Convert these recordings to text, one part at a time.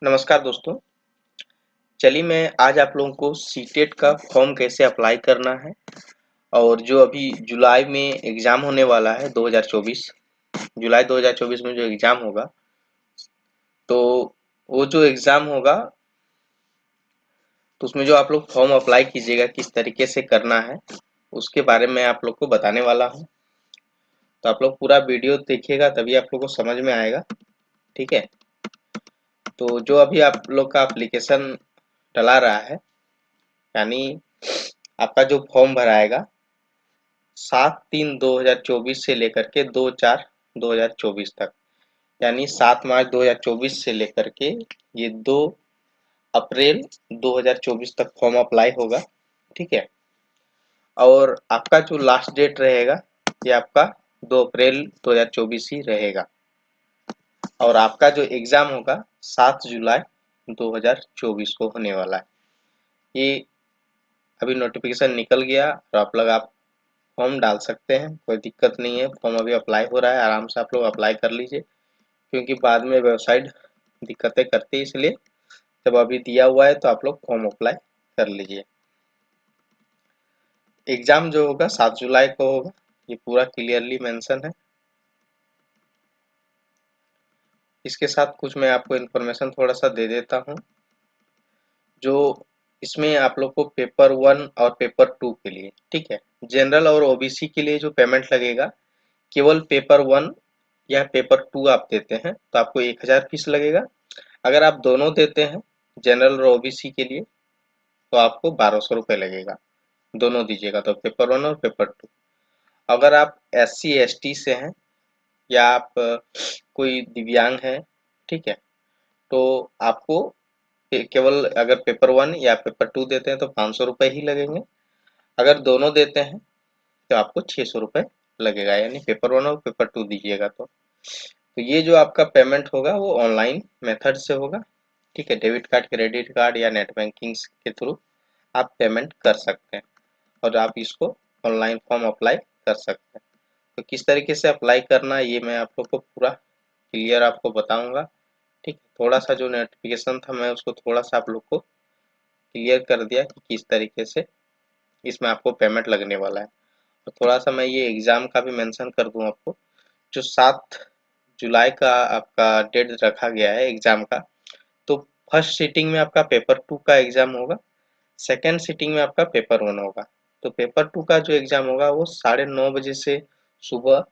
नमस्कार दोस्तों। चलिए मैं आज आप लोगों को सीटेट का फॉर्म कैसे अप्लाई करना है और जो अभी जुलाई में एग्ज़ाम होने वाला है 2024 जुलाई 2024 में जो एग्ज़ाम होगा, तो वो जो एग्ज़ाम होगा तो उसमें जो आप लोग फॉर्म अप्लाई कीजिएगा किस तरीके से करना है उसके बारे में आप लोग को बताने वाला हूँ। तो आप लोग पूरा वीडियो देखिएगा तभी आप लोग को समझ में आएगा। ठीक है, तो जो अभी आप लोग का एप्लीकेशन डला रहा है, यानी आपका जो फॉर्म भराएगा 7/3/2024 से लेकर के 2/4/2024 तक, यानी 7 मार्च 2024 से लेकर के ये 2 अप्रैल 2024 तक फॉर्म अप्लाई होगा। ठीक है, और आपका जो लास्ट डेट रहेगा ये आपका 2 अप्रैल 2024 ही रहेगा और आपका जो एग्ज़ाम होगा 7 जुलाई 2024 को होने वाला है। ये अभी नोटिफिकेशन निकल गया और आप फॉर्म डाल सकते हैं, कोई दिक्कत नहीं है। फॉर्म अभी अप्लाई हो रहा है, आराम से आप लोग अप्लाई कर लीजिए, क्योंकि बाद में वेबसाइट दिक्कतें करती है, इसलिए जब अभी दिया हुआ है तो आप लोग फॉर्म अप्लाई कर लीजिए। एग्ज़ाम जो होगा 7 जुलाई को होगा, ये पूरा क्लियरली मेंशन है। इसके साथ कुछ मैं आपको इन्फॉर्मेशन थोड़ा सा दे देता हूँ। जो इसमें आप लोग को पेपर 1 और पेपर 2 के लिए, ठीक है, जनरल और ओबीसी के लिए जो पेमेंट लगेगा, केवल पेपर 1 या पेपर 2 आप देते हैं तो आपको 1000 फीस लगेगा। अगर आप दोनों देते हैं, जनरल और ओबीसी के लिए, तो आपको 1200 रुपये लगेगा। दोनों दीजिएगा तो पेपर 1 और पेपर 2। अगर आप SC ST से हैं या आप कोई दिव्यांग हैं, ठीक है, तो आपको केवल अगर पेपर 1 या पेपर 2 देते हैं तो 500 रुपये ही लगेंगे। अगर दोनों देते हैं तो आपको 600 रुपये लगेगा, यानी पेपर 1 और पेपर 2 दीजिएगा तो ये जो आपका पेमेंट होगा वो ऑनलाइन मेथड से होगा। ठीक है, डेबिट कार्ड, क्रेडिट कार्ड या नेट बैंकिंग के थ्रू आप पेमेंट कर सकते हैं और आप इसको ऑनलाइन फॉर्म अप्लाई कर सकते हैं। तो किस तरीके से अप्लाई करना है ये मैं आप लोग को पूरा क्लियर आपको बताऊंगा। ठीक है, थोड़ा सा जो नोटिफिकेशन था मैं उसको थोड़ा सा आप लोग को क्लियर कर दिया कि किस तरीके से इसमें आपको पेमेंट लगने वाला है। तो थोड़ा सा मैं ये एग्ज़ाम का भी मेंशन कर दूं आपको। जो 7 जुलाई का आपका डेट रखा गया है एग्ज़ाम का, तो फर्स्ट सीटिंग में आपका पेपर 2 का एग्ज़ाम होगा, सेकेंड सीटिंग में आपका पेपर 1 होगा। तो पेपर 2 का जो एग्ज़ाम होगा वो 9:30 बजे से सुबह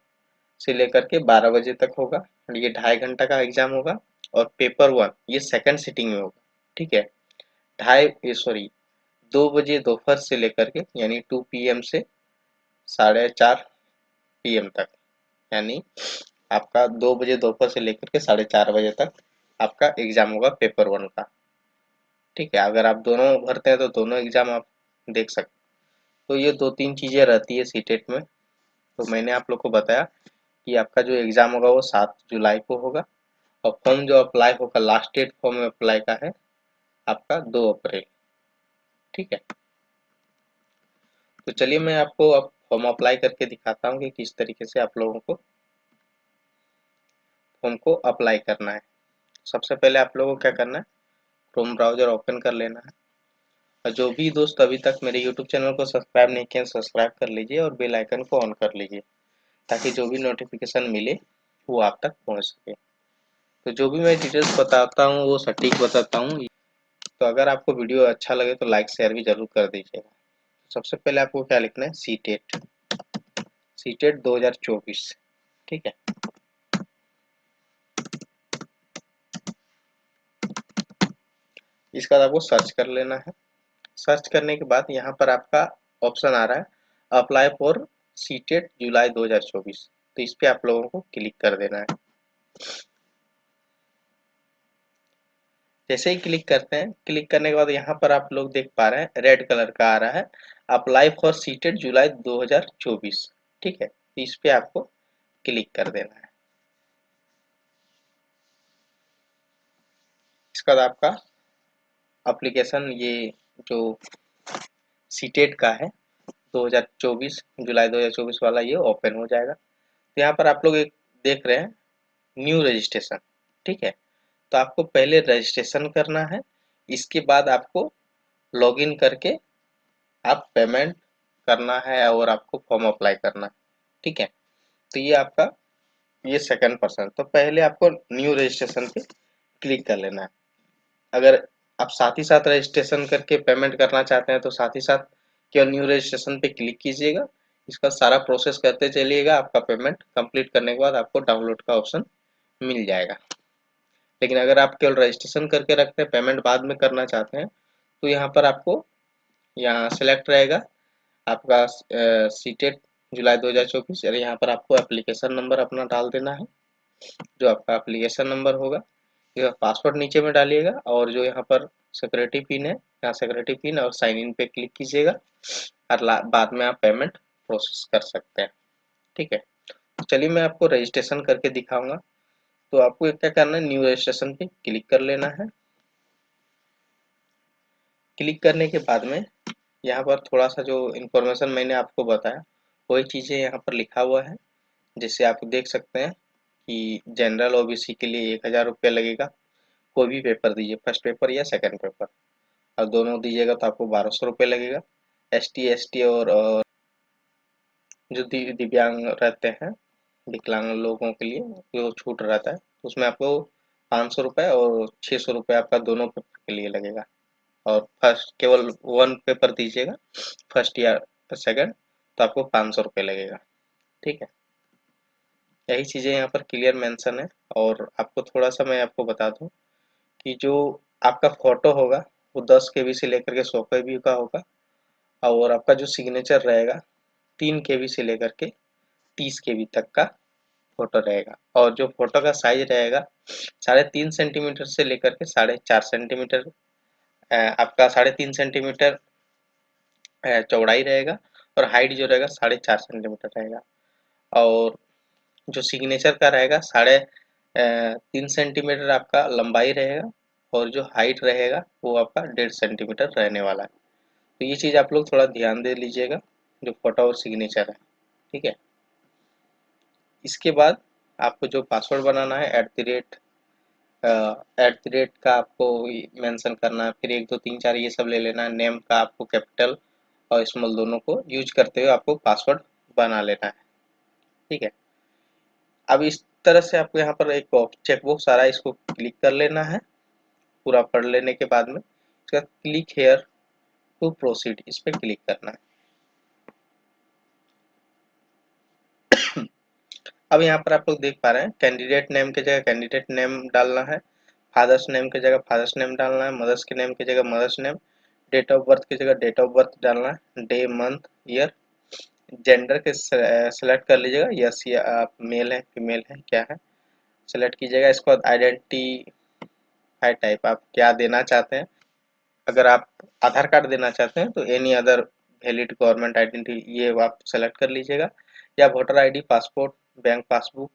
से लेकर के 12 बजे तक होगा और ये 2.5 घंटा का एग्ज़ाम होगा। और पेपर 1 ये सेकेंड सीटिंग में होगा। ठीक है, ढाई ये सॉरी 2 बजे दोपहर से लेकर के, यानी 2 PM से 4:30 PM तक, यानी आपका 2 बजे दोपहर से लेकर के 4:30 बजे तक आपका एग्ज़ाम होगा पेपर 1 का। ठीक है, अगर आप दोनों भरते हैं तो दोनों एग्ज़ाम आप देख सकते हैं। तो ये 2-3 चीज़ें रहती है सीटेट में। तो मैंने आप लोग को बताया कि आपका जो एग्ज़ाम होगा वो 7 जुलाई को होगा और फॉर्म जो अप्लाई होगा, लास्ट डेट फॉर्म अप्लाई का है आपका 2 अप्रैल। ठीक है, तो चलिए मैं आपको अब फॉर्म अप्लाई करके दिखाता हूँ कि किस तरीके से आप लोगों को फॉर्म को अप्लाई करना है। सबसे पहले आप लोगों को क्या करना है, क्रोम ब्राउज़र ओपन कर लेना है और जो भी दोस्त अभी तक मेरे यूट्यूब चैनल को सब्सक्राइब नहीं किए सब्सक्राइब कर लीजिए और बेल आइकन को ऑन कर लीजिए, ताकि जो भी नोटिफिकेशन मिले वो आप तक पहुंच सके। तो जो भी मैं डिटेल्स बताता हूँ वो सटीक बताता हूँ। तो अगर आपको वीडियो अच्छा लगे तो लाइक शेयर भी जरूर कर दीजिएगा। सबसे पहले आपको क्या लिखना है, सीटेट, सीटेट 2024। ठीक है, इसका आपको सर्च कर लेना है। सर्च करने के बाद यहाँ पर आपका ऑप्शन आ रहा है अप्लाई फॉर सीटेट जुलाई 2024। तो इस पे आप लोगों को क्लिक कर देना है। जैसे ही क्लिक करते हैं, क्लिक करने के बाद यहाँ पर आप लोग देख पा रहे हैं रेड कलर का आ रहा है अप्लाई फॉर सीटेट जुलाई 2024। ठीक है, तो इस पे आपको क्लिक कर देना है। इसके बाद आपका एप्लीकेशन ये जो सीटेट का है 2024 जुलाई 2024 वाला ये ओपन हो जाएगा। तो यहाँ पर आप लोग एक देख रहे हैं न्यू रजिस्ट्रेशन। ठीक है, तो आपको पहले रजिस्ट्रेशन करना है, इसके बाद आपको लॉगिन करके आप पेमेंट करना है और आपको फॉर्म अप्लाई करना है। ठीक है, तो ये आपका ये सेकंड पर्सन। तो पहले आपको न्यू रजिस्ट्रेशन पे क्लिक कर लेना है। अगर आप साथ ही साथ रजिस्ट्रेशन करके पेमेंट करना चाहते हैं तो साथ ही साथ केवल न्यू रजिस्ट्रेशन पे क्लिक कीजिएगा, इसका सारा प्रोसेस करते चलिएगा। आपका पेमेंट कंप्लीट करने के बाद आपको डाउनलोड का ऑप्शन मिल जाएगा। लेकिन अगर आप केवल रजिस्ट्रेशन करके रखते हैं, पेमेंट बाद में करना चाहते हैं, तो यहाँ पर आपको यहाँ सेलेक्ट रहेगा आपका सीटेट जुलाई 2024 और यहाँ पर आपको एप्लीकेशन नंबर अपना डाल देना है, जो आपका एप्लीकेशन नंबर होगा। यह पासवर्ड नीचे में डालिएगा और जो यहाँ पर सिक्योरिटी पिन है, यहाँ सिक्योरिटी पिन और साइन इन पे क्लिक कीजिएगा और बाद में आप पेमेंट प्रोसेस कर सकते हैं। ठीक है, तो चलिए मैं आपको रजिस्ट्रेशन करके दिखाऊंगा। तो आपको क्या करना है, न्यू रजिस्ट्रेशन पे क्लिक कर लेना है। क्लिक करने के बाद में यहाँ पर थोड़ा सा जो इन्फॉर्मेशन मैंने आपको बताया वही चीज़ें यहाँ पर लिखा हुआ है। जैसे आप देख सकते हैं कि जनरल ओबीसी के लिए 1000 रुपये लगेगा। कोई भी पेपर दीजिए, फर्स्ट पेपर या सेकंड पेपर, और दोनों दीजिएगा तो आपको 1200 रुपये लगेगा। ST ST और जो दिव्यांग रहते हैं, विकलांग लोगों के लिए जो छूट रहता है, उसमें आपको 500 रुपये और 600 रुपये आपका दोनों पेपर के लिए लगेगा। और फर्स्ट केवल वन पेपर दीजिएगा, फर्स्ट या सेकंड, तो आपको 500 रुपये लगेगा। ठीक है, यही चीज़ें यहाँ पर क्लियर मेंशन है। और आपको थोड़ा सा मैं आपको बता दूं कि जो आपका फोटो होगा वो 10 KB से लेकर के 100 KB का होगा, और आपका जो सिग्नेचर रहेगा 3 KB से लेकर के 30 KB तक का फोटो रहेगा। और जो फोटो का साइज रहेगा 3.5 सेंटीमीटर से लेकर के 4.5 सेंटीमीटर, आपका 3.5 सेंटीमीटर चौड़ाई रहेगा और हाइट जो रहेगा 4.5 सेंटीमीटर रहेगा। और जो सिग्नेचर का रहेगा 3.5 सेंटीमीटर आपका लंबाई रहेगा और जो हाइट रहेगा वो आपका 1.5 सेंटीमीटर रहने वाला है। तो ये चीज़ आप लोग थोड़ा ध्यान दे लीजिएगा, जो फोटो और सिग्नेचर है। ठीक है, इसके बाद आपको जो पासवर्ड बनाना है @ का आपको मेंशन करना है, फिर 1 2 3 4 ये सब ले लेना है। नेम का आपको कैपिटल और स्मॉल दोनों को यूज करते हुए आपको पासवर्ड बना लेना है। ठीक है, अब इस तरह से आपको यहाँ पर एक चेकबॉक्स आ रहा है, इसको क्लिक कर लेना है। पूरा पढ़ लेने के बाद में इसका क्लिक हेयर टू प्रोसीड, इस पर क्लिक करना है। अब यहाँ पर आप लोग देख पा रहे हैं कैंडिडेट नेम की जगह कैंडिडेट नेम डालना है, फादर्स नेम की जगह फादर्स नेम डालना है, मदर्स के नेम की जगह mother's name, date of birth की जगह डेट ऑफ बर्थ डालना है, डे मंथ ईयर, जेंडर के सेलेक्ट कर लीजिएगा, यस या आप मेल है फीमेल है क्या है सेलेक्ट कीजिएगा। इसके बाद आइडेंटिफाई टाइप आप क्या देना चाहते हैं। अगर आप आधार कार्ड देना चाहते हैं तो any other valid government identity ये आप सेलेक्ट कर लीजिएगा, या voter ID, passport, bank passbook,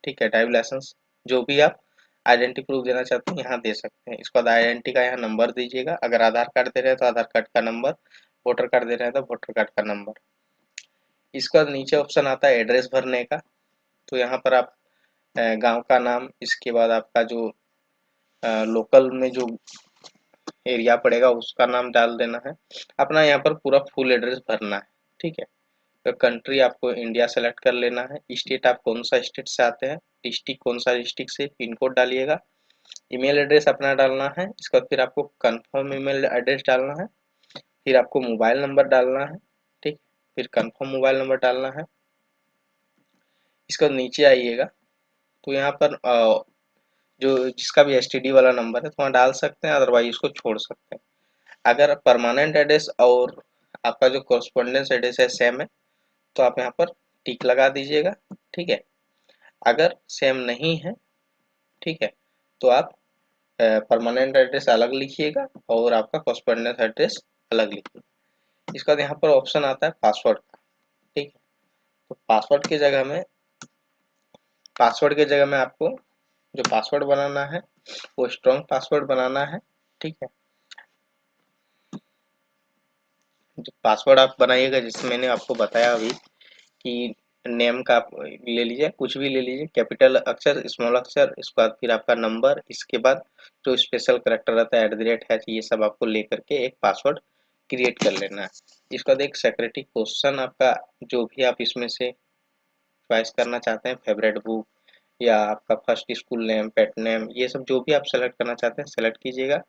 ठीक है, ड्राइविंग लाइसेंस, जो भी आप आइडेंटिटी प्रूफ देना चाहते हैं यहाँ दे सकते हैं। इसके बाद आइडेंटिटी का यहाँ नंबर दीजिएगा। अगर आधार कार्ड दे रहे हैं तो आधार कार्ड का नंबर, वोटर कार्ड दे रहे हैं तो वोटर कार्ड का नंबर। इसके बाद नीचे ऑप्शन आता है एड्रेस भरने का, तो यहाँ पर आप गांव का नाम, इसके बाद आपका जो लोकल में जो एरिया पड़ेगा उसका नाम डाल देना है। अपना यहाँ पर पूरा फुल एड्रेस भरना है। ठीक है, तो कंट्री आपको इंडिया सेलेक्ट कर लेना है, स्टेट आप कौन सा स्टेट से आते हैं, डिस्ट्रिक्ट कौन सा डिस्ट्रिक्ट से, पिन कोड डालिएगा, ईमेल एड्रेस अपना डालना है। इसका फिर आपको कंफर्म ईमेल एड्रेस डालना है, फिर आपको मोबाइल नंबर डालना है। ठीक, फिर कंफर्म मोबाइल नंबर डालना है। इसका नीचे आइएगा तो यहाँ पर जो जिसका भी STD वाला नंबर है तो वहाँ डाल सकते हैं, अदरवाइज उसको छोड़ सकते हैं। अगर परमानेंट एड्रेस और आपका जो कॉरस्पॉन्डेंस एड्रेस है सेम है तो आप यहाँ पर टिक लगा दीजिएगा। ठीक है, अगर सेम नहीं है, ठीक है, तो आप परमानेंट एड्रेस अलग लिखिएगा और आपका कॉरस्पॉन्डेंस एड्रेस अलग लिखिएगा। इसके बाद यहाँ पर ऑप्शन आता है पासवर्ड का। ठीक है, तो पासवर्ड के जगह में आपको जो पासवर्ड बनाना है वो स्ट्रॉन्ग पासवर्ड बनाना है। ठीक है, जो पासवर्ड आप बनाइएगा, जिसमें मैंने आपको बताया अभी कि नेम का आप ले लीजिए, कुछ भी ले लीजिए, कैपिटल अक्षर, स्मॉल अक्षर, इसके बाद फिर आपका नंबर, इसके बाद जो स्पेशल करैक्टर रहता है @ हैश, ये सब आपको लेकर के एक पासवर्ड क्रिएट कर लेना है। इसके बाद एक सिक्योरिटी क्वेश्चन आपका जो भी आप इसमें से चॉइस करना चाहते हैं, फेवरेट बुक या आपका first school name, pet name, ये सब जो भी आप सेलेक्ट करना चाहते हैं सेलेक्ट कीजिएगा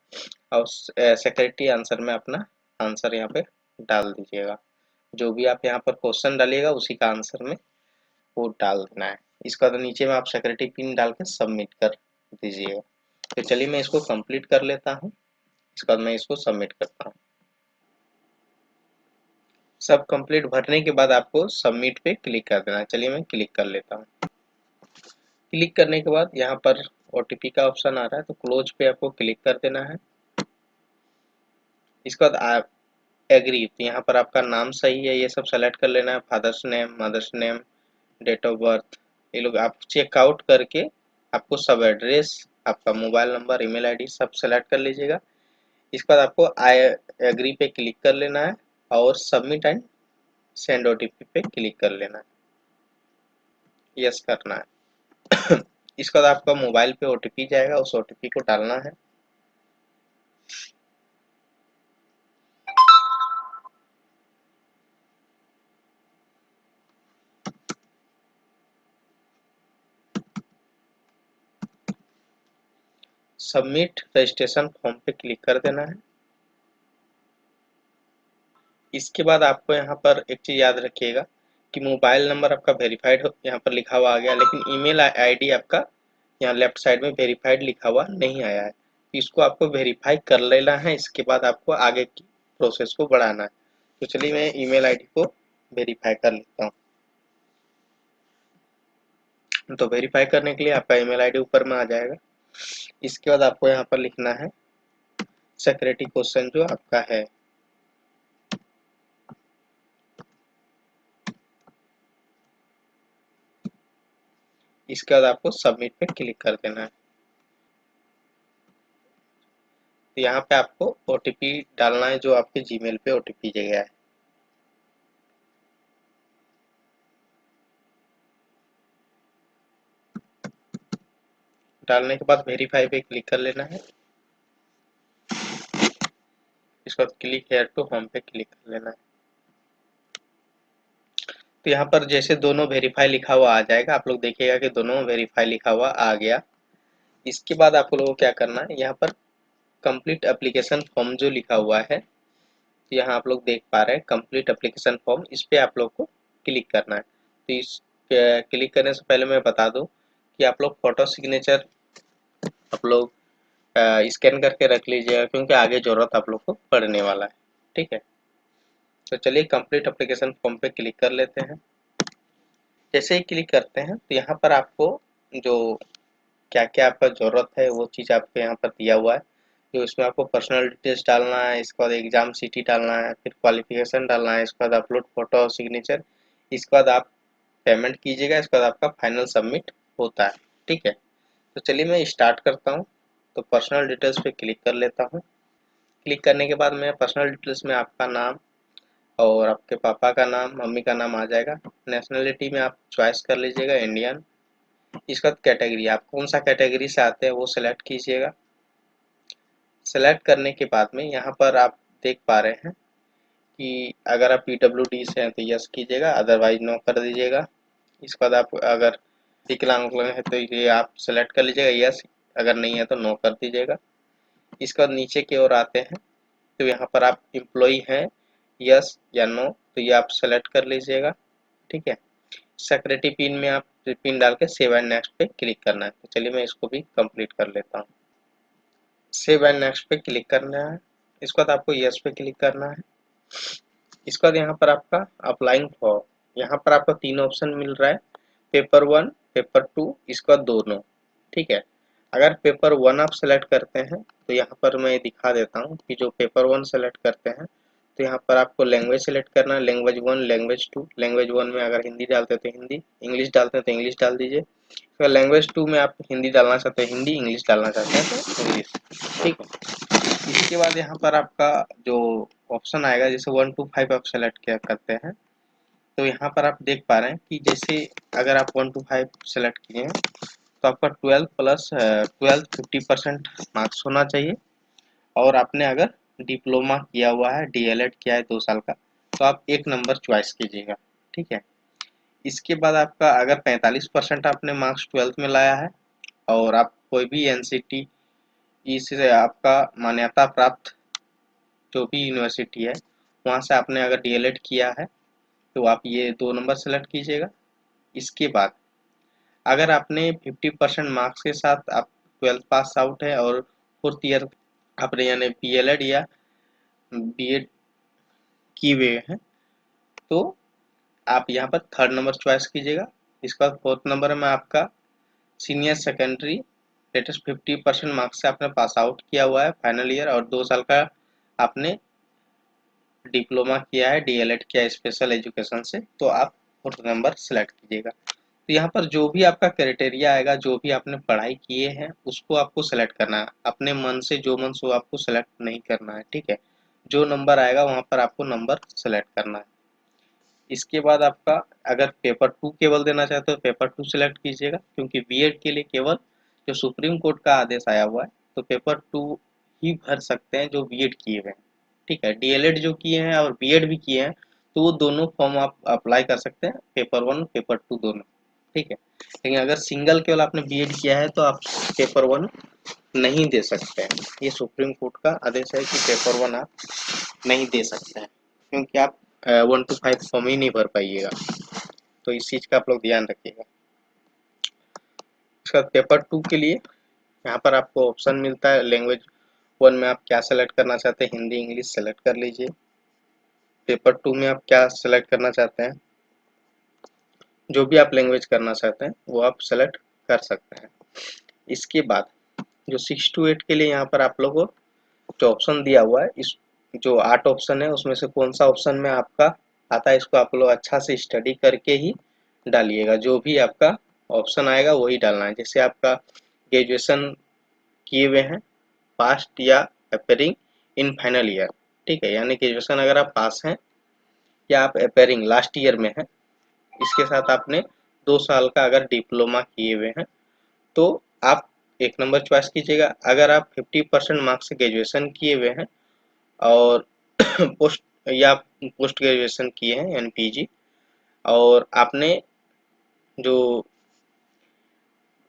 और सिक्योरिटी आंसर में अपना आंसर यहाँ पे डाल दीजिएगा। जो भी आप यहाँ पर क्वेश्चन डालिएगा उसी का आंसर में वो डाल देना है। इसका तो नीचे में आप सिक्योरिटी पिन डाल के सबमिट कर दीजिएगा। तो चलिए मैं इसको कंप्लीट कर लेता हूँ, इसके बाद मैं इसको सबमिट करता हूँ। सब कंप्लीट भरने के बाद आपको सबमिट पे क्लिक कर देना है। चलिए मैं क्लिक कर लेता हूँ। क्लिक करने के बाद यहाँ पर ओटीपी का ऑप्शन आ रहा है, तो क्लोज पे आपको क्लिक कर देना है। इसके बाद आप एग्री, तो यहाँ पर आपका नाम सही है ये सब सेलेक्ट कर लेना है, father's name, mother's name, date of birth, ये लोग आप चेकआउट करके आपको सब एड्रेस, आपका मोबाइल नंबर, ईमेल आईडी सब सेलेक्ट कर लीजिएगा। इसके बाद आपको आई एग्री पे क्लिक कर लेना है और सबमिट एंड सेंड ओटीपी पे क्लिक कर लेना है, यस करना है। इसके बाद आपका मोबाइल पे ओटीपी जाएगा, उस ओटीपी को डालना है। सबमिट रजिस्ट्रेशन फॉर्म पे क्लिक कर देना है। इसके बाद आपको यहाँ पर एक चीज़ याद रखिएगा कि मोबाइल नंबर आपका वेरीफाइड यहाँ पर लिखा हुआ आ गया, लेकिन ईमेल आईडी आपका यहाँ लेफ्ट साइड में वेरीफाइड लिखा हुआ नहीं आया है। इसको आपको वेरीफाई कर लेना है, इसके बाद आपको आगे की प्रोसेस को बढ़ाना है। तो चलिए मैं ईमेल आईडी को वेरीफाई कर लेता हूँ। तो वेरीफाई करने के लिए आपका ईमेल आईडी ऊपर में आ जाएगा। इसके बाद आपको यहाँ पर लिखना है सिक्योरिटी क्वेश्चन जो आपका है। इसके बाद आपको सबमिट पे क्लिक कर देना है। तो यहाँ पे आपको ओटीपी डालना है जो आपके जीमेल पे ओटीपी गया है। डालने के बाद वेरीफाई पे क्लिक कर लेना है। इसके बाद क्लिक हेयर टू होम पे क्लिक कर लेना है। तो यहाँ पर जैसे दोनों वेरीफाई लिखा हुआ आ जाएगा, आप लोग देखिएगा कि दोनों वेरीफाई लिखा हुआ आ गया। इसके बाद आप लोगों को क्या करना है, यहाँ पर कंप्लीट एप्लीकेशन फॉर्म जो लिखा हुआ है, यहाँ आप लोग देख पा रहे हैं कंप्लीट एप्लीकेशन फॉर्म, इस पे आप लोग को क्लिक करना है। तो इस पे क्लिक करने से पहले मैं बता दूं कि आप लोग फोटो सिग्नेचर आप लोग स्कैन करके रख लीजिएगा, क्योंकि आगे जरूरत आप लोग को पड़ने वाला है। ठीक है, तो चलिए कंप्लीट एप्लीकेशन फॉर्म पे क्लिक कर लेते हैं। जैसे ही क्लिक करते हैं तो यहाँ पर आपको जो क्या क्या आपका ज़रूरत है वो चीज़ आपको यहाँ पर दिया हुआ है। जो इसमें आपको पर्सनल डिटेल्स डालना है, इसके बाद एग्जाम सिटी डालना है, फिर क्वालिफिकेशन डालना है, इसके बाद अपलोड फोटो और सिग्नेचर, इसके बाद आप पेमेंट कीजिएगा, इसके बाद आपका फाइनल सबमिट होता है। ठीक है, तो चलिए मैं स्टार्ट करता हूँ। तो पर्सनल डिटेल्स पे क्लिक कर लेता हूँ। क्लिक करने के बाद मैं पर्सनल डिटेल्स में आपका नाम और आपके पापा का नाम, मम्मी का नाम आ जाएगा। नेशनलिटी में आप चॉइस कर लीजिएगा इंडियन। इसका कैटेगरी आप कौन सा कैटेगरी से आते हैं वो सिलेक्ट कीजिएगा। सेलेक्ट करने के बाद में यहाँ पर आप देख पा रहे हैं कि अगर आप पीडब्ल्यूडी से हैं तो यस कीजिएगा, अदरवाइज नो कर दीजिएगा। इसके बाद आप अगर विकलांग है तो ये आप सेलेक्ट कर लीजिएगा यस, अगर नहीं है तो नो कर दीजिएगा। इसके बाद नीचे की ओर आते हैं तो यहाँ पर आप एम्प्लॉई हैं, यस या नो, तो ये आप सेलेक्ट कर लीजिएगा। ठीक है, सिक्योरिटी पिन में आप पिन डाल के सेव एंड नेक्स्ट पे क्लिक करना है। तो चलिए मैं इसको भी कंप्लीट कर लेता हूँ। सेव एंड नेक्स्ट पे क्लिक करना है। इसके बाद आपको यस पे क्लिक करना है। इसके बाद यहाँ पर आपका अप्लाइंग फॉर, यहाँ पर आपको तीन ऑप्शन मिल रहा है, पेपर 1, पेपर 2, इसके बाद दोनों। ठीक है, अगर पेपर 1 आप सेलेक्ट करते हैं तो यहाँ पर मैं दिखा देता हूँ कि जो पेपर 1 सेलेक्ट करते हैं तो यहाँ पर आपको लैंग्वेज सेलेक्ट करना है, लैंग्वेज 1, लैंग्वेज 2। लैंग्वेज 1 में अगर हिंदी डालते हैं तो हिंदी, इंग्लिश डालते हैं तो इंग्लिश डाल दीजिए। तो लैंग्वेज 2 में आप हिंदी डालना चाहते हैं हिंदी, इंग्लिश डालना चाहते हैं तो इंग्लिश। ठीक है, इसके बाद यहाँ पर आपका जो ऑप्शन आएगा जैसे 1 to 5 आप सेलेक्ट किया करते हैं तो यहाँ पर आप देख पा रहे हैं कि जैसे अगर आप 1 to 5 सेलेक्ट किए हैं तो आपका 12 प्लस 12 50% मार्क्स होना चाहिए। और आपने अगर डिप्लोमा किया हुआ है, डीएलएड किया है 2 साल का, तो आप 1 नंबर चॉइस कीजिएगा। ठीक है। इसके बाद आपका अगर 45% आपने मार्क्स 12th में लाया है और आप कोई भी एनसीटी इससे आपका मान्यता प्राप्त जो भी यूनिवर्सिटी है वहाँ से आपने अगर डीएलएड किया है तो आप ये 2 नंबर सेलेक्ट कीजिएगा। इसके बाद अगर आपने 50% मार्क्स के साथ आप 12th पास आउट है और 4th ईयर आपने यानी बीएलएड या बीएड किए हुए हैं तो आप यहाँ पर 3rd नंबर चॉइस कीजिएगा। इसके बाद 4th नंबर में आपका सीनियर सेकेंडरी लेटेस्ट 50% मार्क्स से आपने पास आउट किया हुआ है फाइनल ईयर और 2 साल का आपने डिप्लोमा किया है, डीएलएड किया है स्पेशल एजुकेशन से, तो आप 4th नंबर सेलेक्ट कीजिएगा। तो यहाँ पर जो भी आपका क्राइटेरिया आएगा, जो भी आपने पढ़ाई किए हैं उसको आपको सेलेक्ट करना है। अपने मन से जो मन सो आपको सेलेक्ट नहीं करना है। ठीक है। जो नंबर आएगा वहाँ पर आपको नंबर सेलेक्ट करना है। इसके बाद आपका अगर पेपर 2 केवल देना चाहते हो पेपर 2 सेलेक्ट कीजिएगा, क्योंकि बीएड के लिए केवल जो सुप्रीम कोर्ट का आदेश आया हुआ है तो पेपर 2 ही भर सकते हैं जो बीएड किए हुए हैं। ठीक है। डीएलएड जो किए हैं और बीएड भी किए हैं तो वो दोनों फॉर्म आप अप्लाई कर सकते हैं, पेपर 1 पेपर 2 दोनों। ठीक है। लेकिन अगर सिंगल केवल आपने बीएड किया है तो आप पेपर 1 नहीं दे सकते हैं। ये सुप्रीम कोर्ट का आदेश है कि पेपर 1 आप नहीं दे सकते हैं, क्योंकि आप 1 to 5 फॉर्म ही नहीं भर पाइएगा। तो इस चीज़ का आप लोग ध्यान रखिएगा। उसके बाद पेपर 2 के लिए यहाँ पर आपको ऑप्शन मिलता है। लैंग्वेज 1 में आप क्या सेलेक्ट करना चाहते हैं, हिंदी इंग्लिश सेलेक्ट कर लीजिए। पेपर 2 में आप क्या सेलेक्ट करना चाहते हैं, जो भी आप लैंग्वेज करना चाहते हैं वो आप सेलेक्ट कर सकते हैं। इसके बाद जो 6 to 8 के लिए यहाँ पर आप लोगों को जो ऑप्शन दिया हुआ है, इस जो 8 ऑप्शन है उसमें से कौन सा ऑप्शन में आपका आता है इसको आप लोग अच्छा से स्टडी करके ही डालिएगा। जो भी आपका ऑप्शन आएगा वही डालना है। जैसे आपका ग्रेजुएशन किए हुए हैं पास्ट या अपेयरिंग इन फाइनल ईयर। ठीक है। यानी ग्रेजुएशन अगर आप पास हैं या आप अपेयरिंग लास्ट ईयर में हैं, इसके साथ आपने 2 साल का अगर डिप्लोमा किए हुए हैं तो आप 1 नंबर चॉइस कीजिएगा। अगर आप 50% मार्क्स से ग्रेजुएशन किए हुए हैं और पोस्ट या पोस्ट ग्रेजुएशन किए हैं यानी पीजी, और आपने जो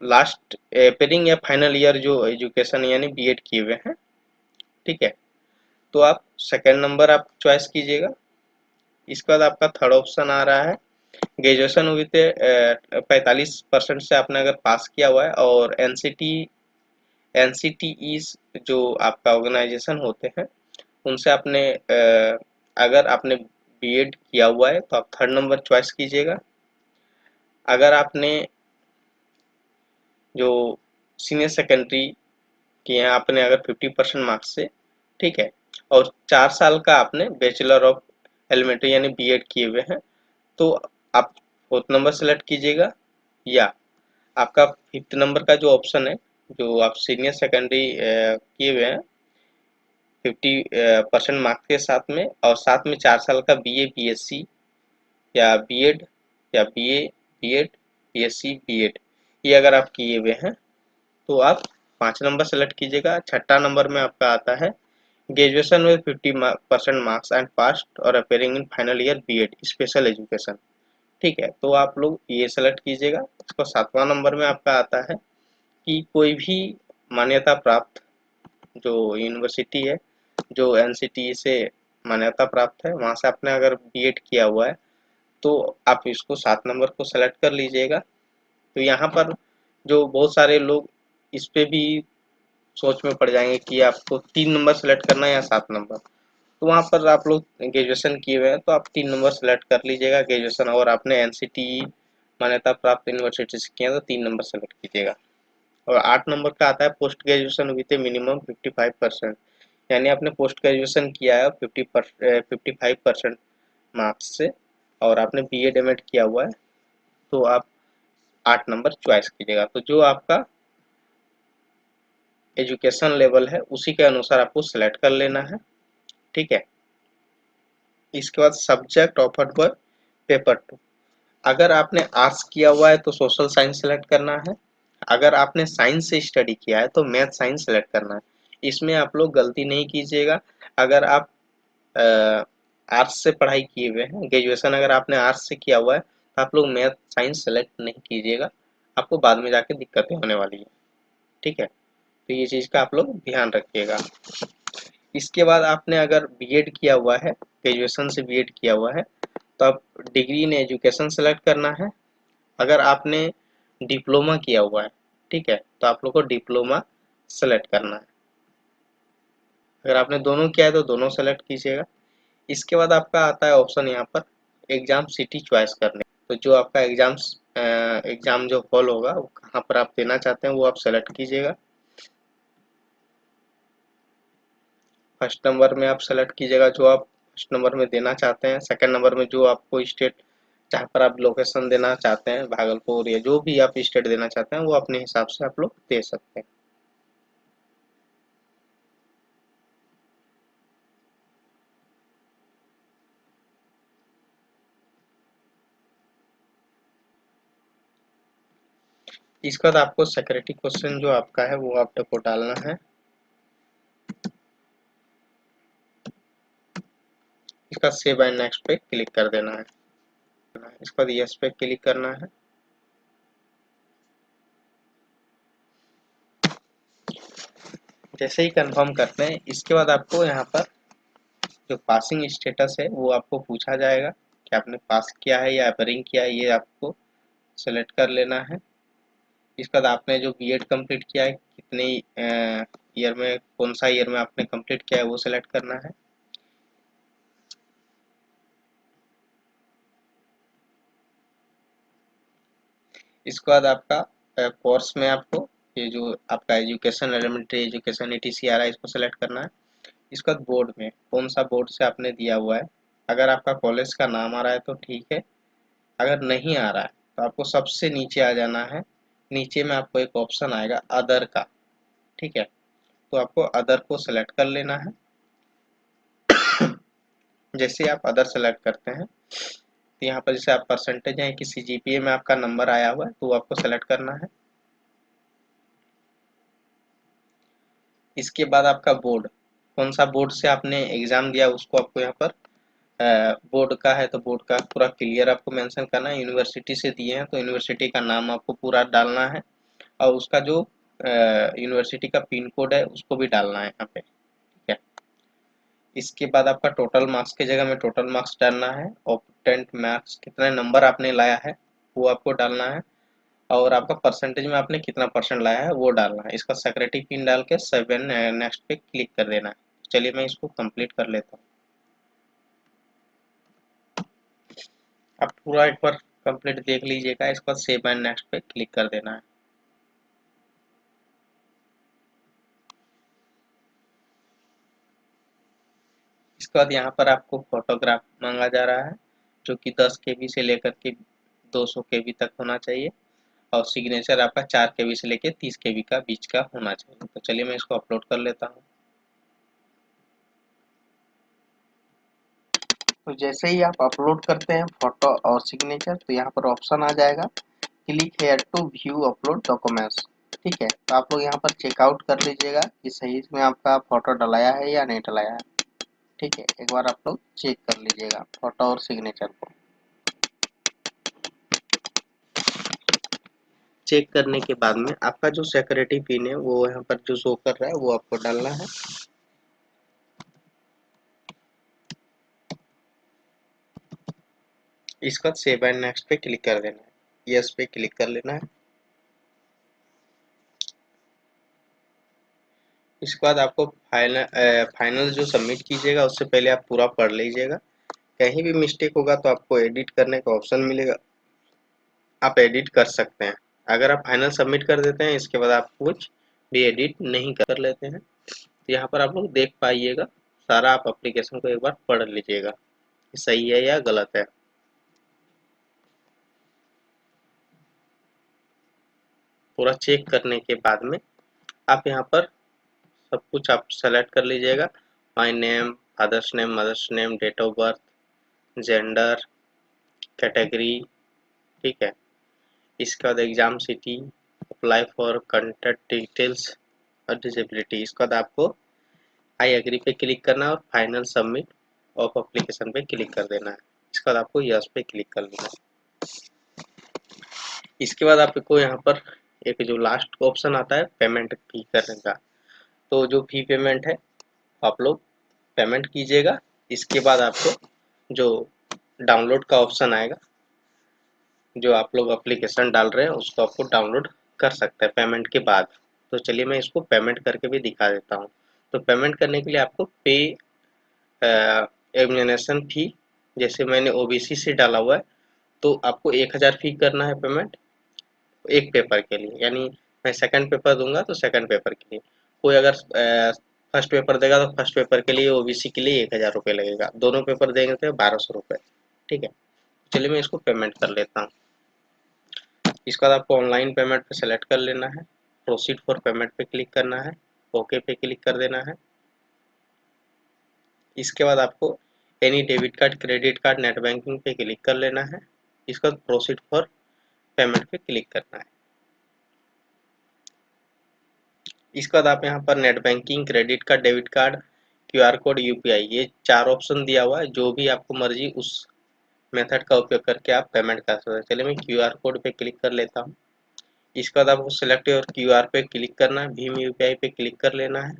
लास्ट अपेयरिंग या फाइनल ईयर जो एजुकेशन यानी बीएड किए हुए हैं, ठीक है, तो आप 2nd नंबर आप चॉइस कीजिएगा। इसके बाद आपका 3rd ऑप्शन आ रहा है ग्रेजुएशन विद 45% से आपने अगर पास किया हुआ है और एनसीटी जो आपका ऑर्गेनाइजेशन होते हैं उनसे आपने अगर आपने बीएड किया हुआ है तो आप 3rd नंबर चॉइस कीजिएगा। अगर आपने जो सीनियर सेकेंडरी किए हैं आपने अगर 50% मार्क्स से, ठीक है, और 4 साल का आपने बैचलर ऑफ एलिमेंट्री यानी बीएड किए हुए हैं तो आप 4th नंबर सेलेक्ट कीजिएगा। या आपका 5th नंबर का जो ऑप्शन है, जो आप सीनियर सेकेंडरी किए हुए हैं 50% मार्क्स के साथ में और साथ में 4 साल का बीए बीएससी या बीएड या बीए बीएड बीएससी बीएड ये अगर आप किए हुए हैं तो आप 5 नंबर सेलेक्ट कीजिएगा। 6ठा नंबर में आपका आता है graduation with 50% marks and past और appearing in final year BEd special education. ठीक है। तो आप लोग ये सेलेक्ट कीजिएगा। इसको 7वां नंबर में आपका आता है कि कोई भी मान्यता प्राप्त जो यूनिवर्सिटी है जो एनसीटी से मान्यता प्राप्त है वहाँ से आपने अगर बीएड किया हुआ है तो आप इसको 7 नंबर को सेलेक्ट कर लीजिएगा। तो यहाँ पर जो बहुत सारे लोग इस पे भी सोच में पड़ जाएंगे कि आपको 3 नंबर सेलेक्ट करना है या 7 नंबर, तो वहाँ पर आप लोग ग्रेजुएशन किए हुए हैं तो आप 3 नंबर सेलेक्ट कर लीजिएगा ग्रेजुएशन, और आपने एनसीटी मान्यता प्राप्त यूनिवर्सिटी से किया तो 3 नंबर सेलेक्ट कीजिएगा। और 8 नंबर का आता है पोस्ट ग्रेजुएशन विद मिनिमम 55%, यानी आपने पोस्ट ग्रेजुएशन किया है 55% मार्क्स से और आपने बीएड एमएड किया हुआ है तो आप 8 नंबर चॉइस कीजिएगा। तो जो आपका एजुकेशन लेवल है उसी के अनुसार आपको सेलेक्ट कर लेना है। ठीक है। इसके बाद सब्जेक्ट ऑफर्ड फॉर पेपर 2। अगर आपने आर्ट्स किया हुआ है तो सोशल साइंस सेलेक्ट करना है। अगर आपने साइंस से स्टडी किया है तो मैथ साइंस सेलेक्ट करना है। इसमें आप लोग गलती नहीं कीजिएगा। अगर आप आर्ट्स से पढ़ाई किए हुए हैं, ग्रेजुएशन अगर आपने आर्ट्स से किया हुआ है तो आप लोग मैथ साइंस सेलेक्ट नहीं कीजिएगा, आपको बाद में जाके दिक्कतें होने वाली है। ठीक है, तो ये चीज़ का आप लोग ध्यान रखिएगा। इसके बाद आपने अगर बीएड किया हुआ है, ग्रेजुएशन से बीएड किया हुआ है, तो आप डिग्री इन एजुकेशन सेलेक्ट करना है। अगर आपने डिप्लोमा किया हुआ है, ठीक है, तो आप लोग को डिप्लोमा सेलेक्ट करना है। अगर आपने दोनों किया है तो दोनों सेलेक्ट कीजिएगा। इसके बाद आपका आता है ऑप्शन यहाँ पर एग्जाम सिटी चॉइस करने। तो जो आपका एग्जाम जो हॉल होगा वो कहाँ पर आप देना चाहते हैं वो आप सेलेक्ट कीजिएगा। फर्स्ट नंबर में आप सेलेक्ट कीजिएगा जो आप फर्स्ट नंबर में देना चाहते हैं। सेकंड नंबर में जो आपको स्टेट जहाँ पर आप लोकेशन देना चाहते हैं, भागलपुर या जो भी आप स्टेट देना चाहते हैं वो अपने हिसाब से आप लोग दे सकते हैं। इसके बाद आपको सिक्योरिटी क्वेश्चन जो आपका है वो आपको डालना है। इसका सेव एंड नेक्स्ट पे क्लिक कर देना है। इसके बाद यस पे क्लिक करना है। जैसे ही कंफर्म करते हैं इसके बाद आपको यहाँ पर जो पासिंग स्टेटस है वो आपको पूछा जाएगा कि आपने पास किया है या अपरिंग किया है, ये आपको सेलेक्ट कर लेना है। इसके बाद आपने जो बीएड कंप्लीट किया है कितने ईयर में, कौन सा ईयर में आपने कंप्लीट किया है वो सेलेक्ट करना है। इसके बाद आपका कोर्स में आपको ये जो आपका एजुकेशन एलिमेंट्री एजुकेशन ईटीसी आ रहा है इसको सेलेक्ट करना है। इसके बाद बोर्ड में कौन सा बोर्ड से आपने दिया हुआ है। अगर आपका कॉलेज का नाम आ रहा है तो ठीक है, अगर नहीं आ रहा है तो आपको सबसे नीचे आ जाना है। नीचे में आपको एक ऑप्शन आएगा अदर का, ठीक है, तो आपको अदर को सेलेक्ट कर लेना है। जैसे आप अदर सेलेक्ट करते हैं तो यहाँ पर जैसे आप परसेंटेज है किसी जीपीए में आपका नंबर आया हुआ है तो आपको सेलेक्ट करना है। इसके बाद आपका बोर्ड, कौन सा बोर्ड से आपने एग्जाम दिया उसको आपको यहाँ पर बोर्ड का है तो बोर्ड का पूरा क्लियर आपको मेंशन करना है। यूनिवर्सिटी से दिए हैं तो यूनिवर्सिटी का नाम आपको पूरा डालना है और उसका जो यूनिवर्सिटी का पिन कोड है उसको भी डालना है यहाँ पे, ठीक है। इसके बाद आपका टोटल मार्क्स की जगह में टोटल मार्क्स डालना है और 10th मार्क्स कितने नंबर आपने लाया है वो आपको डालना है और आपका परसेंटेज में आपने कितना परसेंट लाया है वो डालना है। इसका सिक्योरिटी पिन डाल के सेवन नेक्स्ट पे क्लिक कर देना है। चलिए मैं इसको कंप्लीट कर लेता हूँ। आप पूरा एक बार कंप्लीट देख लीजिएगा। इसके बाद सेव एंड नेक्स्ट पे क्लिक कर देना है। इसके बाद यहाँ पर आपको फोटोग्राफ मांगा जा रहा है जो कि 10 केबी से लेकर के 200 केबी तक होना चाहिए और सिग्नेचर आपका 4 केबी से लेकर 30 केबी का बीच का होना चाहिए। तो चलिए मैं इसको अपलोड कर लेता हूँ। तो जैसे ही आप अपलोड करते हैं फोटो और सिग्नेचर तो यहाँ पर ऑप्शन आ जाएगा click here to view upload documents, ठीक है। तो आप लोग यहाँ पर चेकआउट कर लीजिएगा कि सही में आपका फोटो डलाया है या नहीं डलाया है, ठीक है। एक बार आप लोग चेक कर लीजिएगा फोटो और सिग्नेचर को। चेक करने के बाद में आपका जो सिक्योरिटी पिन है वो यहाँ पर जो शो कर रहा है वो आपको डालना है। इसका बाद सेव एंड नेक्स्ट पे क्लिक कर देना है, यस पे क्लिक कर लेना है। इसके बाद आपको फाइनल जो सबमिट कीजिएगा उससे पहले आप पूरा पढ़ लीजिएगा। कहीं भी मिस्टेक होगा तो आपको एडिट करने का ऑप्शन मिलेगा, आप एडिट कर सकते हैं। अगर आप फाइनल सबमिट कर देते हैं इसके बाद आप कुछ भी एडिट नहीं कर लेते हैं तो यहाँ पर आप लोग देख पाइएगा सारा। आप एप्लीकेशन को एक बार पढ़ लीजिएगा सही है या गलत है। पूरा चेक करने के बाद में आप यहाँ पर सब कुछ आप सेलेक्ट कर लीजिएगा। My name, father's name, mother's name, date of birth, gender, category, ठीक है। इसके बाद exam city, apply for contact details और डिसेबिलिटी। इसके बाद आपको आई एग्री पे क्लिक करना है और फाइनल सबमिट ऑफ एप्लीकेशन पे क्लिक कर देना है। इसके बाद आपको यस पे क्लिक कर लेना है। इसके बाद आपको यहाँ पर एक जो लास्ट ऑप्शन आता है पेमेंट फी करने का, तो जो फी पेमेंट है आप लोग पेमेंट कीजिएगा। इसके बाद आपको जो डाउनलोड का ऑप्शन आएगा, जो आप लोग एप्लीकेशन डाल रहे हैं उसको आपको डाउनलोड कर सकते हैं पेमेंट के बाद। तो चलिए मैं इसको पेमेंट करके भी दिखा देता हूँ। तो पेमेंट करने के लिए आपको पे एग्जामिनेशन फी, जैसे मैंने ओबीसी से डाला हुआ है तो आपको 1000 फी करना है पेमेंट एक पेपर के लिए, यानी मैं सेकंड पेपर दूंगा तो सेकंड पेपर के लिए। कोई अगर फर्स्ट पेपर देगा तो फर्स्ट पेपर के लिए ओबीसी के लिए 1000 रुपये लगेगा, दोनों पेपर देंगे तो 1200 रुपये, ठीक है। चलिए मैं इसको पेमेंट कर लेता हूँ। इसके बाद आपको ऑनलाइन पेमेंट पे सेलेक्ट कर लेना है, प्रोसीड फॉर पेमेंट पे क्लिक करना है, ओके पे क्लिक कर देना है। इसके बाद आपको any debit card, credit card, net banking पे क्लिक कर लेना है। इसके बाद प्रोसीड फॉर पेमेंट पे क्लिक करना है। इसके बाद आप यहाँ पर net banking, credit card, debit card, QR code, UPI, ये 4 ऑप्शन दिया हुआ है। जो भी आपको मर्जी उस मेथड का उपयोग करके आप पेमेंट कर सकते हैं। चलिए मैं क्यूआर कोड पे क्लिक कर लेता हूँ। इसके बाद आपको सिलेक्ट और क्यूआर पे क्लिक करना है, भीम यूपीआई पे क्लिक कर लेना है।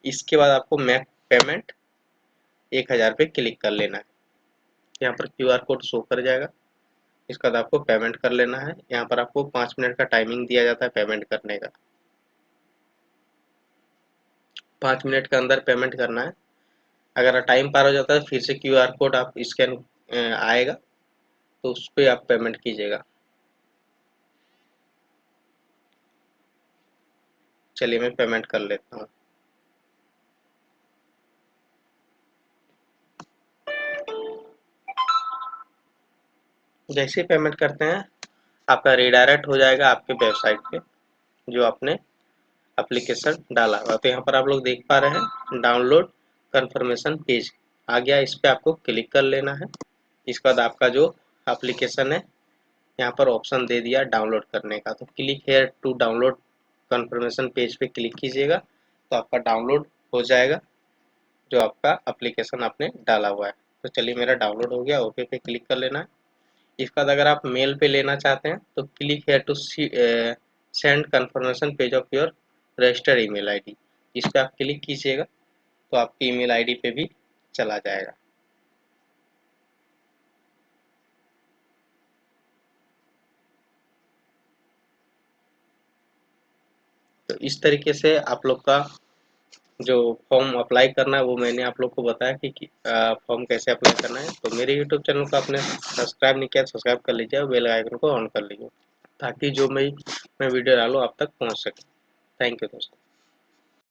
इसके बाद आपको मैक पेमेंट 1000 पे क्लिक कर लेना है। यहाँ पर क्यूआर कोड शो कर जाएगा। इसके बाद आपको पेमेंट कर लेना है। यहाँ पर आपको 5 मिनट का टाइमिंग दिया जाता है पेमेंट करने का। 5 मिनट के अंदर पेमेंट करना है। अगर टाइम पार हो जाता है फिर से क्यूआर कोड आप स्कैन आएगा तो उस पर आप पेमेंट कीजिएगा। चलिए मैं पेमेंट कर लेता हूँ। जैसे पेमेंट करते हैं आपका रिडायरेक्ट हो जाएगा आपके वेबसाइट पे जो आपने एप्लीकेशन डाला हुआ। तो यहाँ पर आप लोग देख पा रहे हैं डाउनलोड कंफर्मेशन पेज आ गया। इस पर आपको क्लिक कर लेना है। इसके बाद आपका जो एप्लीकेशन है यहाँ पर ऑप्शन दे दिया डाउनलोड करने का, तो click here to download confirmation page पे क्लिक कीजिएगा तो आपका डाउनलोड हो जाएगा जो आपका एप्लीकेशन आपने डाला हुआ है। तो चलिए मेरा डाउनलोड हो गया, ओके पे क्लिक कर लेना है। इसके बाद अगर आप मेल पे लेना चाहते हैं तो click here to send confirmation page of your registered email ID, इस पर आप क्लिक कीजिएगा तो आपकी ईमेल आईडी पे भी चला जाएगा। तो इस तरीके से आप लोग का जो फॉर्म अप्लाई करना है वो मैंने आप लोग को बताया कि फॉर्म कैसे अप्लाई करना है। तो मेरे यूट्यूब चैनल को आपने सब्सक्राइब नहीं किया सब्सक्राइब कर लीजिए और बेल आइकन को ऑन कर लीजिए ताकि जो मैं वीडियो डालूँ आप तक पहुँच सके। थैंक यू दोस्तों।